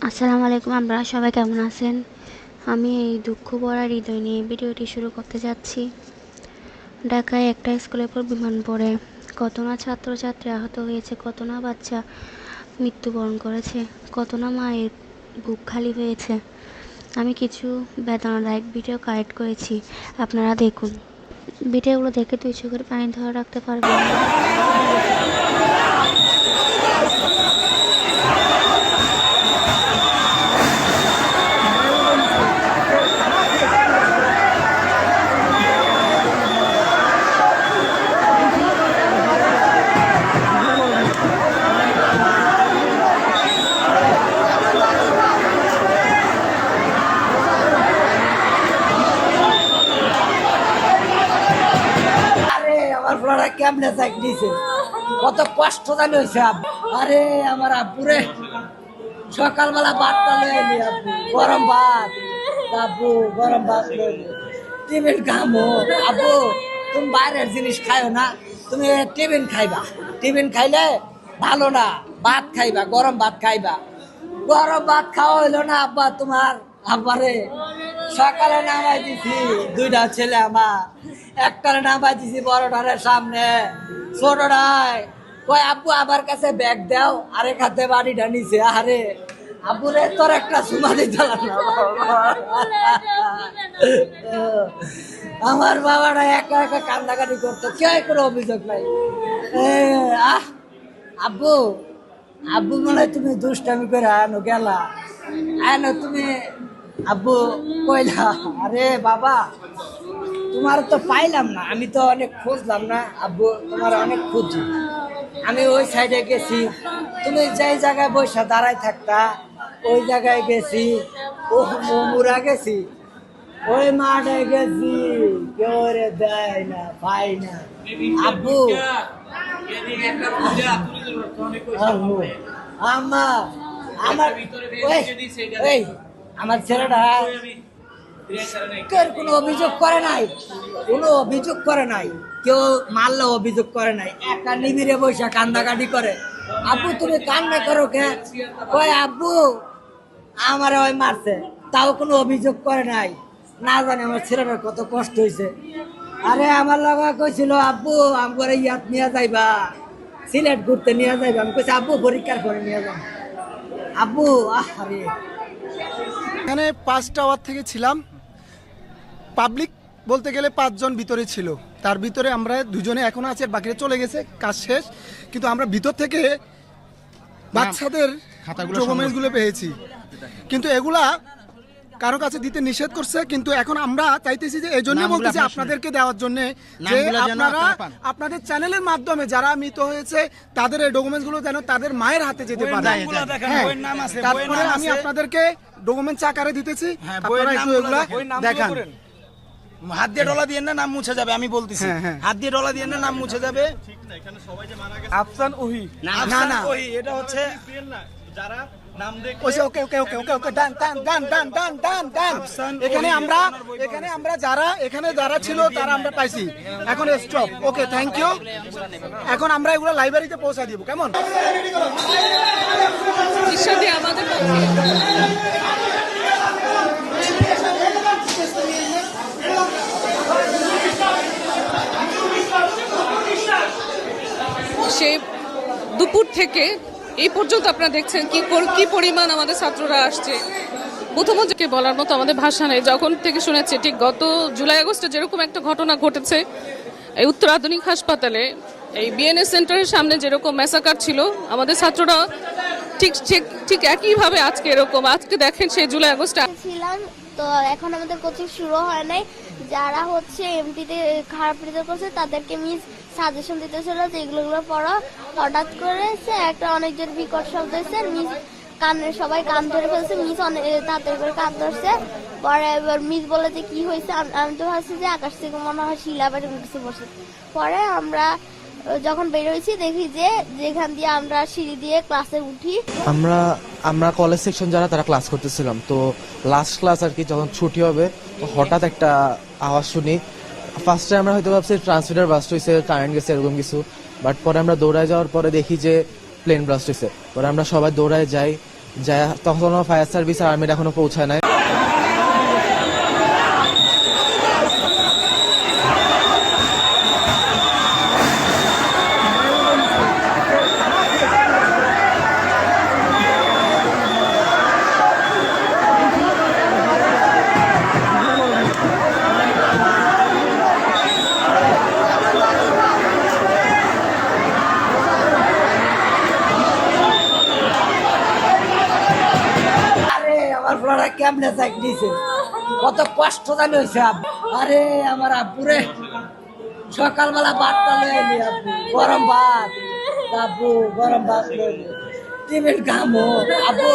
আসসালামু আলাইকুম। আপনারা সবাই কেমন আছেন? আমি এই দুঃখ ভরা হৃদয় নিয়ে ভিডিওটি শুরু করতে যাচ্ছি। ঢাকায় একটা স্কুলের পর বিমান পড়ে কত না ছাত্রছাত্রী আহত হয়েছে, কত না বাচ্চা মৃত্যুবরণ করেছে, কত না মায়ের বুক খালি হয়েছে। আমি কিছু বেদনাদায়ক ভিডিও কালেক্ট করেছি, আপনারা দেখুন। ভিডিওগুলো দেখে দুই চোখের পানি ধরে রাখতে পারবেন না। আমার ফ্লোরা কেমনে চাক দিছে, কত কষ্ট জানি হয়েছে। আরে আমার আব্বুরে সকালবেলা ভাতটা লয়ে এলি, আব্বু গরম ভাত, আব্বু গরম ভাত লইলি, টিফিন খামো। আব্বু তুমি বাইরের জিনিস খাইও না, তুমি টিফিন খাইবা। টিফিন খাইলে ভালো না, ভাত খাইবা, গরম ভাত খাইবা। গরম ভাত খাওয়া হইলো না আব্বা তোমার। আব্বারে সকালে নামাই দিছি দুইটা ছেলে, আমার একটারে নামাই দিছি বড়টারের সামনে, ছোটটায় কই আব্বু আমার কাছে ব্যাগ দাও, আরেক হাতে বাড়িটা নিছে। আরে আব্বুরে তোর একটা সুমা দিতে না। আমার বাবাটা একা একা কান্দাকাটি করতো, কেউ কোনো অভিযোগ নাই। আব্বু আব্বু মনে হয় তুমি দুষ্টামি করে আনো গেলা, আনো তুমি। আব্বু কইলা আরে বাবা তোমার তো পাইলাম না, আমি তো অনেক খুঁজলাম না আব্বু, তোমার অনেক খুঁজি। আমি ওই সাইডে গেছি, তুমি যেই জায়গায় বসে দাঁড়াই থাকতা ওই জায়গায় গেছি, ও মুরা গেছি, ওই মাঠে গেছি, কেউ রে দেয় না, পাই না। আব্বু আমার আমার আমার ছেলেটা কোনো অভিযোগ করে নাই, কোনো অভিযোগ করে নাই, কেউ মারলে অভিযোগ করে নাই, একা নিবিড়ে বসে কান্দাকাটি করে। আব্বু তুমি কান্না করো কে? কয় আব্বু আমার ওই মারছে, তাও কোনো অভিযোগ করে নাই। না জানি আমার ছেলেটার কত কষ্ট হয়েছে। আরে আমার লগা কইছিল আব্বু আমার ইয়াত নিয়ে যাইবা, সিলেট ঘুরতে নিয়ে যাইবা। আমি কইছি আব্বু পরীক্ষার পরে নিয়ে যাবো। আব্বু আরে এখানে 5টা আওয়ার থেকে ছিলাম, পাবলিক বলতে গেলে 5 জন ভিতরে ছিল, তার ভিতরে আমরা দুজনে এখনো আছি, বাকিরা চলে গেছে, কাজ শেষ। কিন্তু আমরা ভিতর থেকে বাচ্চাদের ডকুমেন্টসগুলো পেয়েছি, কিন্তু এগুলা কারো কাছে দিতে নিষেধ করছে। কিন্তু এখন আমরা চাইতেছি যে এই জন্য বলতেছি আপনাদেরকে দেওয়ার জন্য, যে আপনারা আপনাদের চ্যানেলের মাধ্যমে যারা মৃত হয়েছে তাদের এই ডকুমেন্টসগুলো যেন তাদের মায়ের হাতে যেতে পারে। তারপরে আমি আপনাদেরকে ডকুমেন্টস আকারে দিতেছি, আপনারা একটু এগুলা দেখান। হাত দিয়ে ডলা দিয়ে না নাম মুছে যাবে, আমি বলতেছি হাত দিয়ে ডলা দিয়ে না নাম মুছে যাবে। আফসান ওহি না না ওহি, এটা হচ্ছে যারা নাম দেখে ওকে ওকে ওকে ওকে ওকে ডান ডান ডান ডান ডান ডান ডান। এখানে আমরা যারা এখানে যারা ছিল তারা আমরা পাইছি, এখন স্টপ। Okay thank you. এখন আমরা এগুলো লাইব্রেরিতে পৌঁছে দিব, কেমন? সে দুপুর থেকে এই পর্যন্ত আপনারা দেখছেন কি পরিমাণ আমাদের ছাত্ররা আসছে। প্রথমত বলার মতো আমাদের ভাষা নেই। যখন থেকে শুনেছি ঠিক গত জুলাই আগস্টে যেরকম একটা ঘটনা ঘটেছে এই উত্তর আধুনিক হাসপাতালে, এই বিএনএস সেন্টারের সামনে যেরকম ম্যাসাকার ছিল, আমাদের ছাত্ররা ঠিক ঠিক ঠিক একইভাবে আজকে এরকম, আজকে দেখেন সেই জুলাই আগস্টে ছিলাম। তো এখন আমাদের কোচিং শুরু হয় নাই, যারা হচ্ছে এমটিতে খারাপ রেজাল্ট করছে তাদেরকে মিস সাজেশন দিতেছিল যে এগুলো পড়া। হঠাৎ করে একটা অনেকজন বিকট শব্দ হয়েছে, মিস সবাই কান ধরে ফেলছে, মিস অনেক তাড়াতাড়ি করে কান ধরছে। পরে এবার মিস বলে যে কি হয়েছে, আমি তো ভাবছি যে আকাশ থেকে মনে হয় শিলা বা কিছু পড়ছে। পরে আমরা যখন বের হয়েছি দেখি যে যেখান দিয়ে আমরা সিঁড়ি দিয়ে ক্লাসে উঠি, আমরা কলেজ সেকশন যারা তারা ক্লাস করতেছিলাম। তো লাস্ট ক্লাস আর কি, যখন ছুটি হবে হঠাৎ একটা আওয়াজ শুনি। ফার্স্টে আমরা হয়তো ভাবছি ট্রান্সমিটার বাস্ট হয়েছে, কারেন্ট গেছে, এরকম কিছু। বাট পরে আমরা দৌড়ায় যাওয়ার পরে দেখি যে প্লেন ব্লাস্ট হয়েছে। পরে আমরা সবাই দৌড়ায় যাই, যা তখন ফায়ার সার্ভিস আর আর্মির এখনো পৌঁছায় নাই। আরে আমার পোলাটা কেমনে চাকরি দিছে, কত কষ্ট জানি হয়েছে আব্বু। আরে আমার আব্বুরে সকালবেলা ভাতটা লয়ে এলি আব্বু, গরম ভাত। আব্বু গরম ভাত লয়ে এলি, টিফিন খামো। আব্বু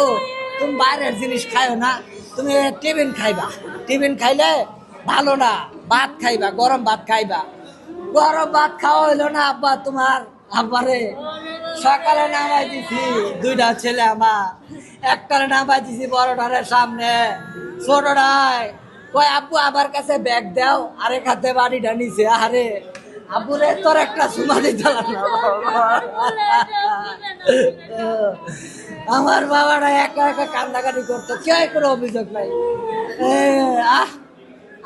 তুমি বাইরের জিনিস খাইও না, তুমি টিফিন খাইবা। টিফিন খাইলে ভালো না, ভাত খাইবা, গরম ভাত খাইবা। গরম ভাত খাওয়া হইলো না আব্বা তোমার। আব্বারে সকালে নামাই দিছি দুইটা ছেলে আমার, একটারে নামাই দিছি বড়টারের সামনে, ছোটটায় কই আব্বু আমার কাছে ব্যাগ দাও, আরেক হাতে বাড়িটা নিছে। আরে আব্বুরে তোর একটা সুমা দিতে না। আমার বাবাটা একা একা কান্দাকাটি করতো, কেউ কোনো অভিযোগ নাই।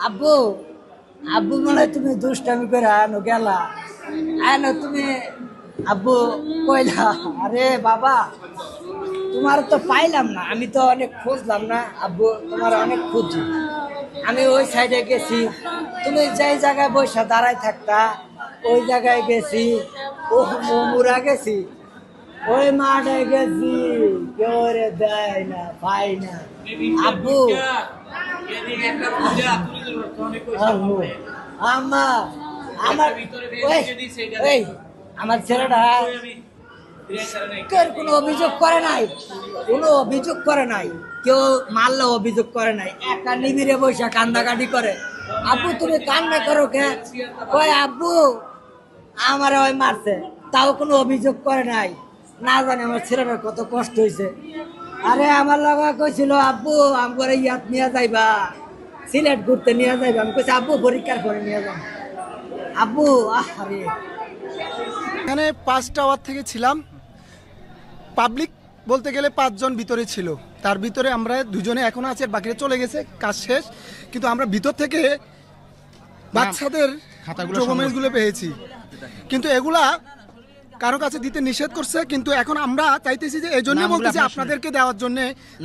আব্বু আব্বু মনে হয় তুমি দুষ্টামি করে আনো গেলা, আনো তুমি আব্বু কইলা। আরে বাবা তোমার তো পাইলাম না, আমি তো অনেক খুঁজলাম না আব্বু, তোমার অনেক খুঁজি। আমি ওই সাইডে গেছি, তুমি যেই জায়গায় বসে দাঁড়াই থাকতা ওই জায়গায় গেছি, ও মুরা গেছি, ওই মাঠে গেছি, কেউ রে দেয় না, পাই না আব্বু। আব্বু আমার আমার এই আমার ছেলেটা কেউ কোনো অভিযোগ করে নাই, কোনো অভিযোগ করে নাই, কেউ মারলে অভিযোগ করে নাই, একা নিবিড়ে বসে কান্দাকাটি করে। আব্বু তুমি কান্না করো কে? কই আব্বু আমার ওই মারছে, তাও কোনো অভিযোগ করে নাই। না জানি আমার ছেলেটার কত কষ্ট হয়েছে। আরে আমার লগা কইছিল আব্বু আমার ইয়াত নিয়ে যাইবা, সিলেট ঘুরতে নিয়ে যাইবা। আমি কইছি আব্বু পরীক্ষার করে নিয়ে যাবো। আব্বু আরে এখানে 5টা আওয়ার থেকে ছিলাম, পাবলিক বলতে গেলে 5 জন ভিতরে ছিল, তার ভিতরে আমরা দুজনে এখনো আছি, আর বাকিরা চলে গেছে, কাজ শেষ। কিন্তু আমরা ভিতর থেকে বাচ্চাদের ডকুমেন্টসগুলো পেয়েছি, কিন্তু এগুলা কারো কাছে দিতে নিষেধ করছে। কিন্তু এখন আমরা চাইতেছি যে এই জন্য বলতেছি আপনাদেরকে দেওয়ার জন্য,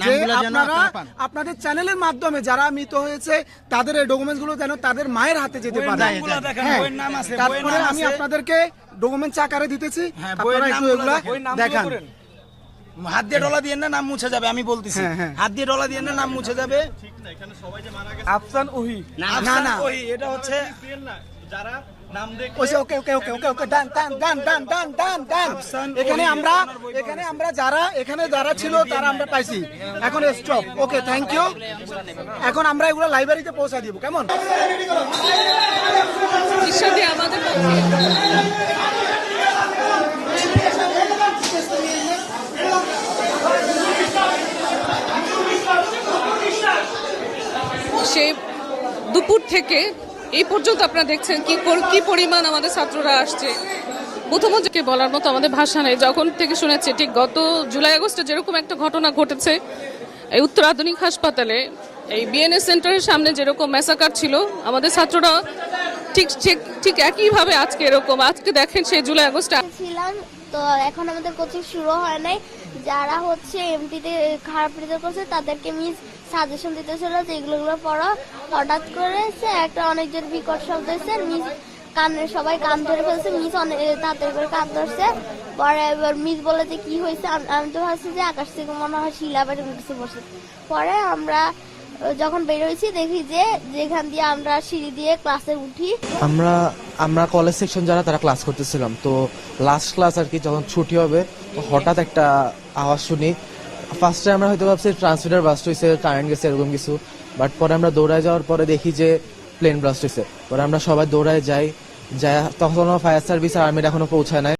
যে আপনারা আপনাদের চ্যানেলের মাধ্যমে যারা মৃত হয়েছে তাদের এই ডকুমেন্টসগুলো যেন তাদের মায়ের হাতে যেতে পারে। হ্যাঁ, তারপরে আমি আপনাদেরকে ডকুমেন্টস আকারে দিতেছি, আপনারা একটু এগুলা দেখান। হাত দিয়ে ডলা দিয়ে না নাম মুছে যাবে, আমি বলতেছি। হাত দিয়ে ডলা দিয়ে না নাম মুছে যাবে। আফসান ওহি না না ওহি, এটা হচ্ছে যারা নাম দেখে ওকে ওকে ওকে ওকে ওকে ডান ডান ডান ডান ডান ডান ডান। এখানে আমরা যারা ছিল তারা আমরা পাইছি, এখন স্টপ। Okay, thank you. এখন আমরা এগুলো লাইব্রেরিতে পৌঁছা দিব, কেমন? ঈশ্বরী আমাদের সেই দুপুর থেকে এই পর্যন্ত আপনারা দেখছেন কি পরিমাণ আমাদের ছাত্ররা আসছে। প্রথমত বলার মতো আমাদের ভাষা নেই। যখন থেকে শুনেছি ঠিক গত জুলাই আগস্টে যেরকম একটা ঘটনা ঘটেছে এই উত্তর আধুনিক হাসপাতালে, এই বিএনএস সেন্টারের সামনে যেরকম ম্যাসাকার ছিল, আমাদের ছাত্ররা ঠিক ঠিক ঠিক একইভাবে আজকে এরকম, আজকে দেখেন সেই জুলাই আগস্টে ছিলাম। তো এখন আমাদের কোচিং শুরু হয় নাই, যারা হচ্ছে এমটিতে খারাপ রেজাল্ট করছে তাদেরকে মিস সাজেশন দিতেছিল যে এগুলো পড়া। হঠাৎ করে একটা অনেকজন বিকট শব্দ হয়েছে, মিস সবাই কান ধরে ফেলছে, মিস অনেক তাড়াতাড়ি করে কান ধরছে। পরে এবার মিস বলে যে কি হয়েছে, আমি তো ভাবছি যে আকাশ থেকে মনে হয় শিলা বা কিছু পড়ছে। পরে আমরা যখন বের হয়েছি দেখি যে যেখান দিয়ে আমরা সিঁড়ি দিয়ে ক্লাসে উঠি, আমরা কলেজ সেকশন যারা তারা ক্লাস করতেছিলাম। তো লাস্ট ক্লাস আর কি, যখন ছুটি হবে হঠাৎ একটা আওয়াজ শুনি। ফার্স্টে আমরা হয়তো ভাবছি ট্রান্সমিটার বাস্ট হয়েছে, কারেন্ট গেছে, এরকম কিছু। বাট পরে আমরা দৌড়ায় যাওয়ার পরে দেখি যে প্লেন ব্লাস্ট হয়েছে। পরে আমরা সবাই দৌড়ায় যাই, তখন ফায়ার সার্ভিস আর আর্মির এখনো পৌঁছায় নাই।